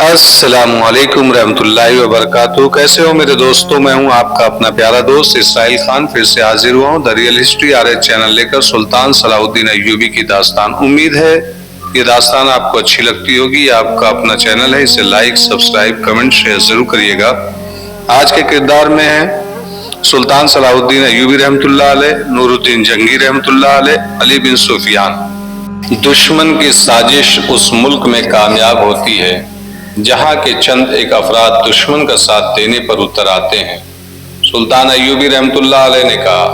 السلام علیکم ورحمۃ اللہ وبرکاتہ۔ کیسے ہو میرے دوستوں؟ میں ہوں آپ کا اپنا پیارا دوست اسرائیل خان، پھر سے حاضر ہوا ہوں the real history RH channel لے کر سلطان صلاح الدین ایوبی کی داستان۔ امید ہے یہ داستان آپ کو اچھی لگتی ہوگی۔ یہ آپ کا اپنا چینل ہے، اسے لائک، سبسکرائب، کمنٹ، شیئر ضرور کریے گا۔ آج کے کردار میں ہیں سلطان صلاح الدین ایوبی رحمۃ اللہ علیہ، نور الدین جنگی رحمۃ اللہ علیہ، علی بن سفیان۔ دشمن کی سازش اس ملک میں کامیاب ہوتی ہے جہاں کے چند ایک افراد دشمن کا ساتھ دینے پر اتر آتے ہیں۔ سلطان ایوبی رحمۃ اللہ علیہ نے کہا،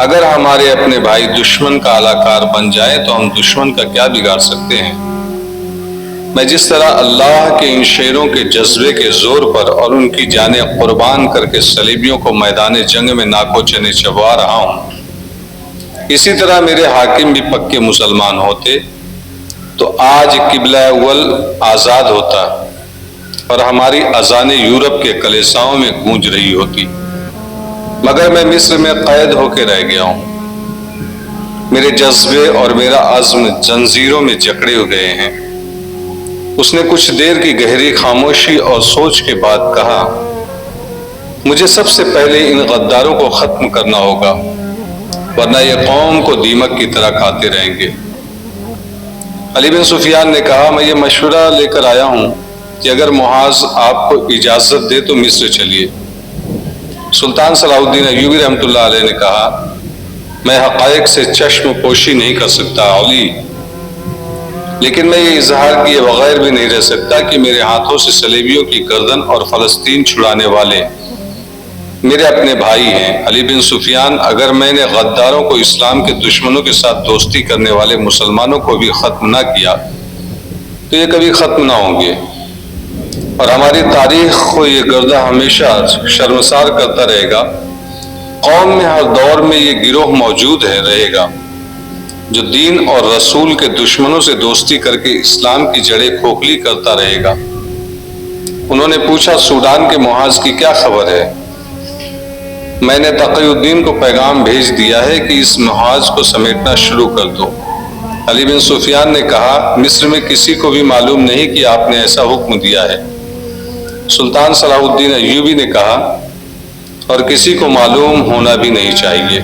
اگر ہمارے اپنے بھائی دشمن کا اعلیٰ بن جائے تو ہم دشمن کا کیا بگاڑ سکتے ہیں؟ میں جس طرح اللہ کے ان شیروں کے جذبے کے زور پر اور ان کی جانیں قربان کر کے صلیبیوں کو میدان جنگ میں ناکو چنے چبوا رہا ہوں، اسی طرح میرے حاکم بھی پکے مسلمان ہوتے تو آج قبلہ اول آزاد ہوتا اور ہماری اذانیں یورپ کے کلیساؤں میں گونج رہی ہوتی، مگر میں مصر میں قید ہو کے رہ گیا ہوں۔ میرے جذبے اور میرا عزم زنجیروں میں جکڑے ہو گئے ہیں۔ اس نے کچھ دیر کی گہری خاموشی اور سوچ کے بعد کہا، مجھے سب سے پہلے ان غداروں کو ختم کرنا ہوگا، ورنہ یہ قوم کو دیمک کی طرح کھاتے رہیں گے۔ علی بن سفیان نے کہا، میں یہ مشورہ لے کر آیا ہوں کہ اگر محاذ آپ کو اجازت دے تو مصر چلیے۔ سلطان صلاح الدین ایوبی رحمۃ اللہ علیہ نے کہا، میں حقائق سے چشم پوشی نہیں کر سکتا علی، لیکن میں یہ اظہار کیے بغیر بھی نہیں رہ سکتا کہ میرے ہاتھوں سے صلیبیوں کی گردن اور فلسطین چھڑانے والے میرے اپنے بھائی ہیں۔ علی بن سفیان، اگر میں نے غداروں کو، اسلام کے دشمنوں کے ساتھ دوستی کرنے والے مسلمانوں کو بھی ختم نہ کیا تو یہ کبھی ختم نہ ہوں گے، اور ہماری تاریخ کو یہ گردہ ہمیشہ شرمسار کرتا رہے گا۔ قوم میں ہر دور میں یہ گروہ موجود رہے گا جو دین اور رسول کے دشمنوں سے دوستی کر کے اسلام کی جڑیں کھوکھلی کرتا رہے گا۔ انہوں نے پوچھا، سوڈان کے محاذ کی کیا خبر ہے؟ میں نے تقی الدین کو پیغام بھیج دیا ہے کہ اس محاذ کو سمیٹنا شروع کر دو۔ علی بن سفیان نے کہا، مصر میں کسی کو بھی معلوم نہیں کہ آپ نے ایسا حکم دیا ہے۔ سلطان صلاح الدین ایوبی نے کہا، اور کسی کو معلوم ہونا بھی نہیں چاہیے۔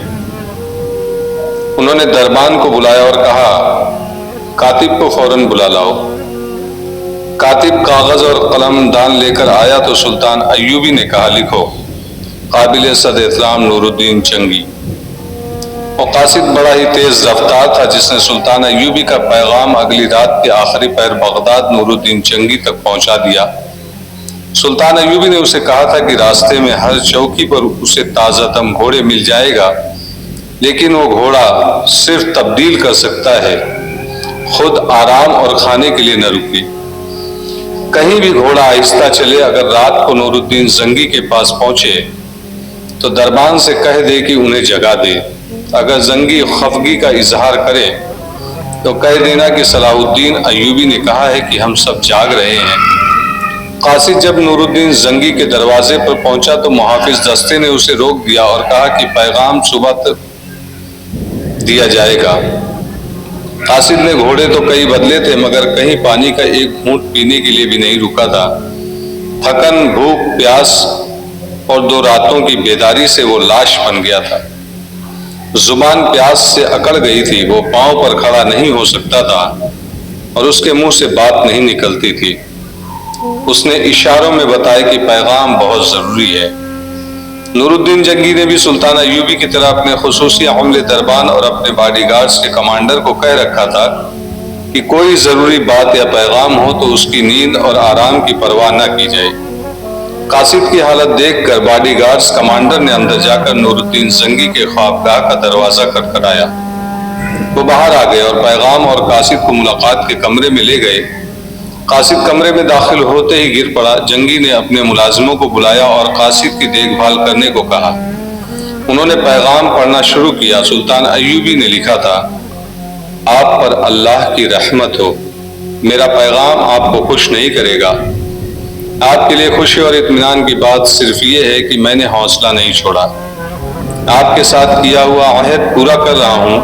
انہوں نے دربان کو بلایا اور کہا، کاتب کو فوراً بلا لاؤ۔ کاتب کاغذ اور قلم دان لے کر آیا تو سلطان ایوبی نے کہا، لکھو، قابل صد احترام نور الدین جنگی۔ وہ قاصد بڑا ہی تیز رفتار تھا، جس نے سلطان ایوبی کا پیغام اگلی رات کے آخری پہر بغداد نور الدین جنگی تک پہنچا دیا۔ سلطان ایوبی نے اسے کہا تھا کہ راستے میں ہر چوکی پر اسے تازہ دم گھوڑے مل جائے گا، لیکن وہ گھوڑا صرف تبدیل کر سکتا ہے، خود آرام اور کھانے کے لیے نہ رکے۔ کہیں بھی گھوڑا آہستہ چلے۔ اگر رات کو نور الدین زنگی کے پاس پہنچے تو دربان سے کہہ دے کہ انہیں جگا دے۔ اگر زنگی خفگی کا اظہار کرے تو کہہ دینا کہ صلاح الدین ایوبی نے کہا ہے کہ ہم سب جاگ رہے ہیں۔ قاصد جب نور الدین زنگی کے دروازے پر پہنچا تو محافظ دستے نے اسے روک دیا اور کہا کہ پیغام صبح تک دیا جائے گا۔ قاصد نے گھوڑے تو کئی بدلے تھے، مگر کہیں پانی کا ایک گھونٹ پینے کے لیے بھی نہیں رکا تھا۔ تھکن، بھوک، پیاس اور 2 راتوں کی بیداری سے وہ لاش بن گیا تھا۔ زبان پیاس سے اکڑ گئی تھی، وہ پاؤں پر کھڑا نہیں ہو سکتا تھا اور اس کے منہ سے بات نہیں نکلتی تھی۔ اس نے اشاروں میں بتایا کہ پیغام بہت ضروری ہے۔ نور الدین جنگی نے بھی سلطان ایوبی کی طرح اپنے خصوصی عملے دربان اور اپنے باڈی گارڈز کے کمانڈر کو کہہ رکھا تھا کہ کوئی ضروری بات یا پیغام ہو تو اس کی نیند اور آرام کی پرواہ نہ کی جائے۔ قاصد کی حالت دیکھ کر باڈی گارڈز کمانڈر نے اندر جا کر نور الدین زنگی کے خوابگاہ کا دروازہ کھٹکھٹایا۔ وہ باہر آ گئے اور پیغام اور قاصد کو ملاقات کے کمرے میں لے گئے۔ قاصد کمرے میں داخل ہوتے ہی گر پڑا۔ جنگی نے اپنے ملازموں کو بلایا اور قاصد کی دیکھ بھال کرنے کو کہا۔ انہوں نے پیغام پڑھنا شروع کیا۔ سلطان ایوبی نے لکھا تھا، آپ پر اللہ کی رحمت ہو، میرا پیغام آپ کو خوش نہیں کرے گا۔ آپ کے لیے خوشی اور اطمینان کی بات صرف یہ ہے کہ میں نے حوصلہ نہیں چھوڑا، آپ کے ساتھ کیا ہوا عہد پورا کر رہا ہوں۔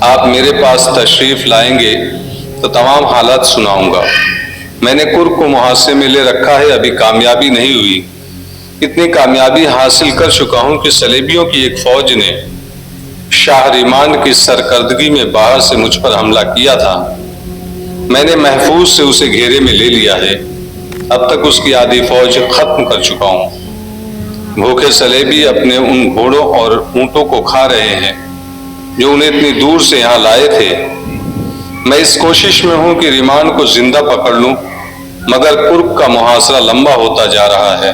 آپ میرے پاس تشریف لائیں گے تو تمام حالات سناؤں گا۔ میں نے کرک کو محاصرے میں لے رکھا ہے، ابھی کامیابی نہیں ہوئی۔ اتنی کامیابی حاصل کر چکا ہوں کہ صلیبیوں کی ایک فوج نے شاہ ریمان کی سرکردگی میں باہر سے مجھ پر حملہ کیا تھا۔ میں نے محفوظ سے اسے گھیرے میں لے لیا ہے۔ اب تک اس کی آدھی فوج ختم کر چکا ہوں۔ بھوکے صلیبی اپنے ان گھوڑوں اور اونٹوں کو کھا رہے ہیں جو انہیں اتنی دور سے یہاں لائے تھے۔ میں اس کوشش میں ہوں کہ ریمان کو زندہ پکڑ لوں، مگر کرک کا محاصرہ لمبا ہوتا جا رہا ہے۔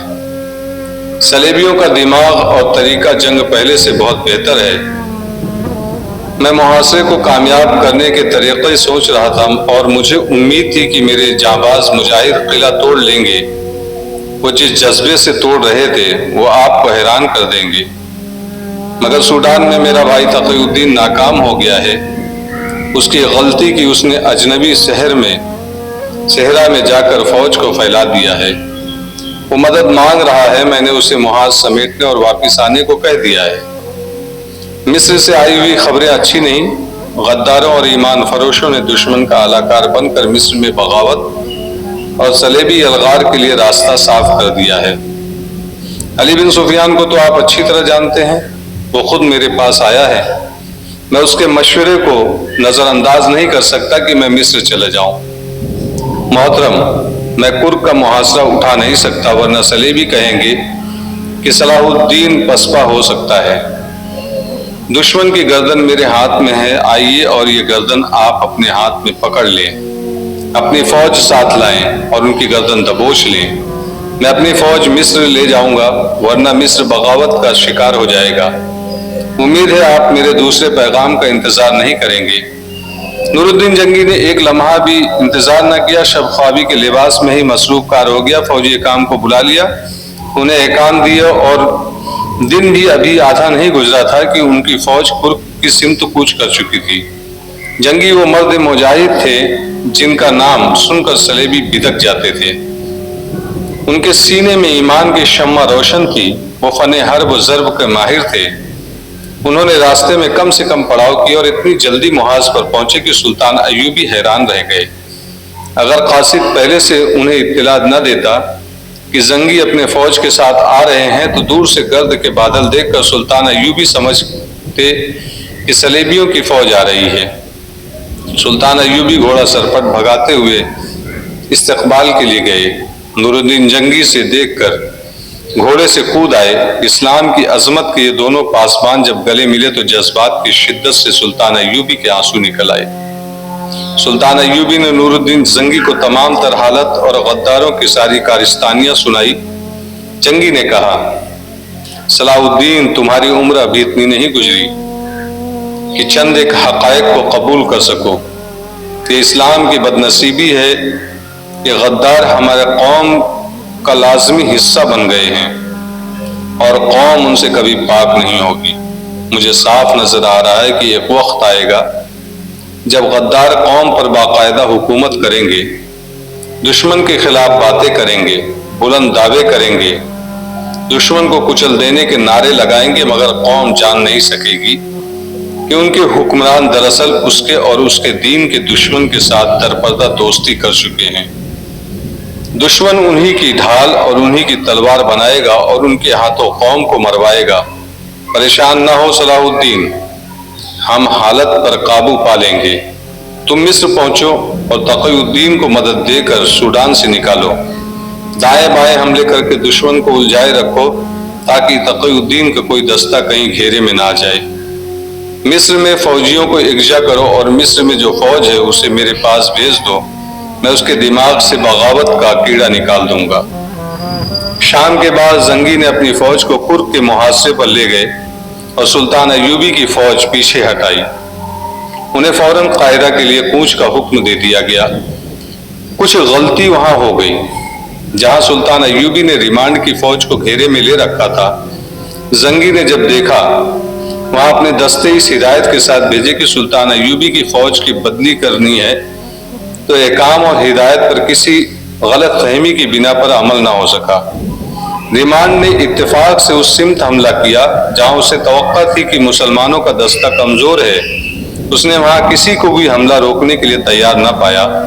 صلیبیوں کا دماغ اور طریقہ جنگ پہلے سے بہت بہتر ہے۔ میں محاصرے کو کامیاب کرنے کے طریقے سوچ رہا تھا اور مجھے امید تھی کہ میرے جانباز مجاہد قلعہ توڑ لیں گے۔ وہ جس جذبے سے توڑ رہے تھے وہ آپ کو حیران کر دیں گے۔ مگر سوڈان میں میرا بھائی تقی الدین ناکام ہو گیا ہے۔ اس کی غلطی کی اس نے اجنبی صحرا میں جا کر فوج کو پھیلا دیا ہے۔ وہ مدد مانگ رہا ہے، میں نے اسے محاذ سمیٹنے اور واپس آنے کو کہہ دیا ہے۔ مصر سے آئی ہوئی خبریں اچھی نہیں۔ غداروں اور ایمان فروشوں نے دشمن کا اعلیٰ بن کر مصر میں بغاوت اور صلیبی الغار کے لیے راستہ صاف کر دیا ہے۔ علی بن سفیان کو تو آپ اچھی طرح جانتے ہیں، وہ خود میرے پاس آیا ہے۔ میں اس کے مشورے کو نظر انداز نہیں کر سکتا کہ میں مصر چلے جاؤں۔ محترم، میں کرک کا محاصرہ اٹھا نہیں سکتا، ورنہ صلیبی کہیں گے کہ صلاح الدین پسپا ہو سکتا ہے۔ دشمن کی گردن میرے ہاتھ میں ہے، آئیے اور یہ گردن آپ اپنے ہاتھ میں پکڑ لیں۔ اپنی فوج ساتھ لائیں اور ان کی گردن دبوچ لیں۔ میں اپنی فوج مصر لے جاؤں گا، ورنہ مصر بغاوت کا شکار ہو جائے گا۔ امید ہے آپ میرے دوسرے پیغام کا انتظار نہیں کریں گے۔ نور الدین جنگی نے ایک لمحہ بھی انتظار نہ کیا، شب خوابی کے لباس میں ہی مصروف کار ہو گیا۔ فوجی حکام کو بلا لیا، انہیں احکام دیا اور دن بھی ابھی آدھا نہیں گزرا تھا کہ ان کی فوج کرک کی سمت کوچ کر چکی تھی۔ جنگی وہ مرد مجاہد تھے جن کا نام سن کر صلیبی بدک جاتے تھے۔ ان کے سینے میں ایمان کی شمع روشن تھی، وہ فن حرب و ضرب کے ماہر تھے۔ انہوں نے راستے میں کم سے کم پڑاؤ کیا اور اتنی جلدی محاذ پر پہنچے کہ سلطان ایوبی حیران رہ گئے۔ اگر قاصد پہلے سے انہیں اطلاع نہ دیتا کہ زنگی اپنے فوج کے ساتھ آ رہے ہیں تو دور سے گرد کے بادل دیکھ کر سلطان ایوبی سمجھتے کہ صلیبیوں کی فوج آ رہی ہے۔ سلطان ایوبی گھوڑا سرپٹ بھگاتے ہوئے استقبال کے لیے گئے۔ نور الدین جنگی سے دیکھ کر گھوڑے سے کود آئے۔ اسلام کی عظمت کے یہ دونوں پاسبان جب گلے ملے تو جذبات کی شدت سے سلطان ایوبی کے آنسو نکل آئے۔ سلطان ایوبی نے نور الدین جنگی کو تمام تر حالت اور غداروں کی ساری کارستانیاں سنائی۔ جنگی نے کہا، صلاح الدین، تمہاری عمر ابھی اتنی نہیں گزری کہ چند ایک حقائق کو قبول کر سکو۔ کہ اسلام کی بدنصیبی ہے کہ غدار ہمارے قوم کا لازمی حصہ بن گئے ہیں اور قوم ان سے کبھی پاک نہیں ہوگی۔ مجھے صاف نظر آ رہا ہے کہ ایک وقت آئے گا جب غدار قوم پر باقاعدہ حکومت کریں گے، دشمن کے خلاف باتیں کریں گے، بلند دعوے کریں گے، دشمن کو کچل دینے کے نعرے لگائیں گے، مگر قوم جان نہیں سکے گی کہ ان کے حکمران دراصل اس کے اور اس کے دین کے دشمن کے ساتھ درپردہ دوستی کر چکے ہیں۔ دشمن انہی کی ڈھال اور انہی کی تلوار بنائے گا اور ان کے ہاتھوں قوم کو مروائے گا۔ پریشان نہ ہو صلاح الدین، ہم حالت پر قابو پا لیں گے۔ تم مصر پہنچو اور تقی الدین کو مدد دے کر سوڈان سے نکالو۔ دائیں بائیں حملے کر کے دشمن کو الجھائے رکھو تاکہ تقی الدین کا کوئی دستہ کہیں گھیرے میں نہ آ جائے۔ مصر میں فوجیوں کو یکجا کرو اور مصر میں جو فوج ہے اسے میرے پاس بھیج دو، میں اس کے دماغ سے بغاوت کا کیڑا نکال دوں گا۔ شام کے بعد زنگی نے اپنی فوج کو کرک کے محاصرے پر لے گئے اور سلطان ایوبی کی فوج پیچھے ہٹائی۔ انہیں فوراً قاہرہ کے لیے کوچ کا حکم دے دیا گیا۔ کچھ غلطی وہاں ہو گئی۔ جہاں سلطان ایوبی نے ریمانڈ کی فوج کو گھیرے میں لے رکھا تھا، زنگی نے جب دیکھا وہاں اپنے دستے اس ہدایت کے ساتھ بھیجے کہ سلطان ایوبی کی فوج کی بدلی کرنی ہے تو احکام اور ہدایت پر کسی غلط فہمی کی بنا پر عمل نہ ہو سکا۔ ریمانڈ نے اتفاق سے اس سمت حملہ کیا جہاں اسے توقع تھی کہ مسلمانوں کا دستہ کمزور ہے۔ اس نے وہاں کسی کو بھی حملہ روکنے کے لیے تیار نہ پایا۔